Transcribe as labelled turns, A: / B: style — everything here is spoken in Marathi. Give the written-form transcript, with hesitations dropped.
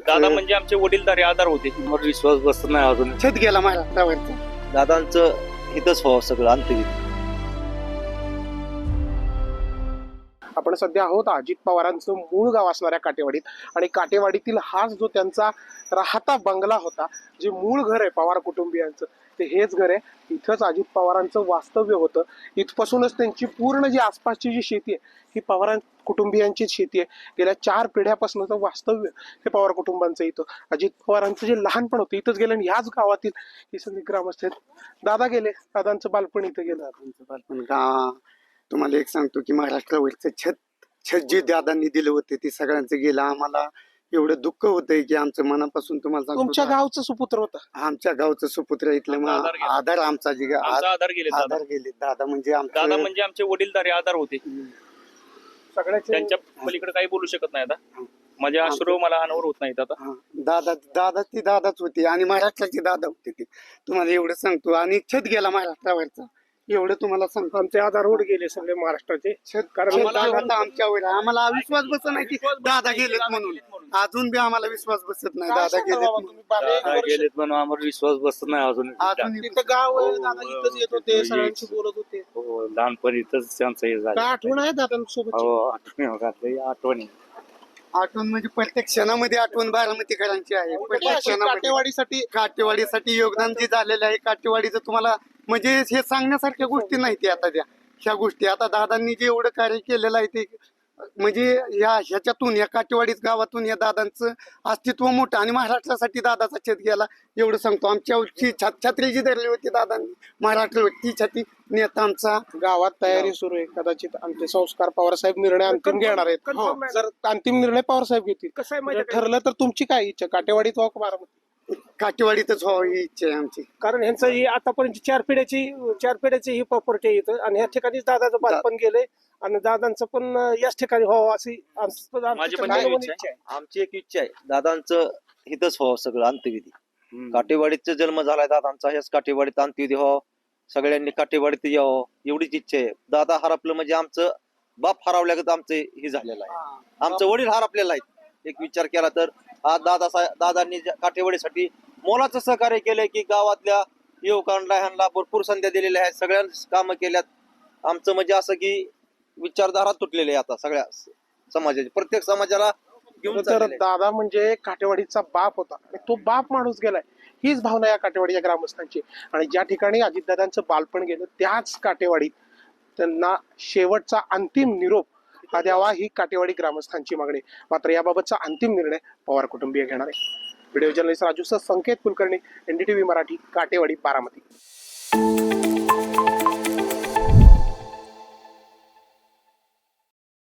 A: दादा म्हणजे आमचे वडीलधारे आधार होते.
B: मला विश्वास बसत नाही अजून.
C: छत गेला महाराष्ट्रावरचा.
B: दादांचं हितच व्हावं सगळं अंतविध.
C: आपण सध्या आहोत अजित पवारांचं मूळ गाव असणाऱ्या काटेवाडीत आणि काटेवाडीतील हाच जो त्यांचा राहता बंगला होता, जे मूळ घर आहे पवार कुटुंबियांचं, ते हेच घर आहे. इथंच अजित पवारांचं वास्तव्य होतं. इथपासूनच त्यांची पूर्ण जी आसपासची जी शेती आहे ही पवार कुटुंबियांचीच शेती आहे. गेल्या 4 पिढ्यापासूनचं वास्तव्य हे पवार कुटुंबांचं इथं. अजित पवारांचं जे लहानपण होतं इथंच गेलं आणि ह्याच गावातील ही सगळी ग्रामस्थ आहेत. दादा गेले, दादांचं बालपण इथं गेलं.
D: दादांचं बालपण का तुम्हाला एक सांगतो की महाराष्ट्रावरचं छत जे दादांनी दिलं होतं ते सगळ्यांचं गेलं. आम्हाला एवढं दुःख होतंय की आमचं मनापासून तुम्हाला सांगतो,
C: तुमच्या गावचं सुपुत्र होतं.
D: आमच्या गावचं सुपुत्र इथलं
A: आधार गेला.
D: आधार आमचा जे
A: आमचा आधार गेले दादा.
D: आधार गेले. दादा म्हणजे
A: दादा
D: आमचं
A: म्हणजे आमचे वडीलधारे आधार होते.
C: सगळ्याचे
A: त्यांच्या पलीकडे काही बोलू शकत नाही आता. माझे अश्रू मला अनावर होत नाहीत आता.
D: हा, दादा ती दादाच होती आणि महाराष्ट्राचे दादा होते ते. तुम्हाला एवढं सांगतो. आणि छत गेला महाराष्ट्रावरचा एवढं तुम्हाला सांगतो.
C: आमचे आधारवड गेले सगळे महाराष्ट्राचे. कारण
D: दादा आमच्यावर आम्हाला विश्वास बसत नाही की दादा गेलेत म्हणून. अजून बी आम्हाला विश्वास बसत नाही दादा गेलेत म्हणून.
B: दादा गेलेत म्हणून आम्हाला विश्वास बसत नाही अजून.
D: अजून
C: तिथं गाव आहे, दादा इथंच येत होते, सगळ्यांशी बोलत होते.
B: हो, लहानपणी इथंच त्यांचं हे झालं.
C: काय आठवण आहे दादांसोबत?
B: हो, आठवणी.
D: आठवण म्हणजे प्रत्येक क्षणामध्ये आठवण बारामतीकरांची आहे. प्रत्येक क्षणामध्ये
C: काटेवाडीसाठी
D: काटेवाडीसाठी योगदान जे झालेलं आहे, काटेवाडीचं तुम्हाला म्हणजे हे सांगण्यासारख्या गोष्टी नाही ते आता त्या ह्या गोष्टी. आता दादांनी जे एवढं कार्य केलेलं आहे ते म्हणजे ह्याच्यातून या काटेवाडीत गावातून या दादांचं अस्तित्व मोठं आणि महाराष्ट्रासाठी दादाचा छत गेला एवढं सांगतो. आमच्या छत्री जी धरली होती दादांनी महाराष्ट्र ती छत्री नेता आमचा.
C: गावात तयारी सुरू आहे. कदाचित आमचे संस्कार पवारसाहेब निर्णय अंतिम घेणार आहेत. जर अंतिम निर्णय पवारसाहेब घेतील कसं आहे ठरलं तर तुमची काय इच्छा, काटेवाडीत व्हावं का बारामती?
D: काटेवाडीतच व्हावं ही इच्छा आहे आमची.
C: कारण ह्यांचं ही आतापर्यंत 4 पिढ्याची ही प्रॉपर्टी आहे इथं आणि ह्या ठिकाणीच दादाचं बालपण गेलंय आणि दादांचं पण याच ठिकाणी व्हावं अशी
A: माझी पण
C: काय
A: इच्छा
C: इच्छा आहे.
B: आमची एक इच्छा आहे, दादांचं हितच व्हावं सगळं अंतविधी. काटेवाडीचा जन्म झालाय दादांचा, ह्याच काटेवाडीत अंतविधी व्हावं, सगळ्यांनी काटेवाडीत यावं एवढीच इच्छा आहे. दादा हरपलं म्हणजे आमचं बाप हरवल्यागत आमचं हे झालेलं आहे. आमचं वडील हरपलेलं आहे. एक विचार केला तर आज दादांनी काटेवाडीसाठी मोलाचं सहकार्य केलंय की गावातल्या युवकांना ह्यांना भरपूर संध्या दिलेल्या आहेत, सगळ्यांनी कामं केल्यात. आमचं म्हणजे असं की विचारधारा तुटलेली आहे आता सगळ्या समाजाची, प्रत्येक समाजाला घेऊन
C: तर दादा म्हणजे काटेवाडीचा बाप होता आणि तो बाप माणूस गेलाय हीच भावना या काटेवाडीच्या ग्रामस्थांची. आणि ज्या ठिकाणी अजितदादांचं बालपण गेलं त्याच काटेवाडीत त्यांना शेवटचा अंतिम निरोप हा द्यावा ही काटेवाडी ग्रामस्थांची मागणी. मात्र याबाबतचा अंतिम निर्णय पवार कुटुंबीय घेणार आहे. व्हिडिओ जर्नलिस्ट राजूसह संकेत कुलकर्णी, NDTV मराठी, काटेवाडी, बारामती.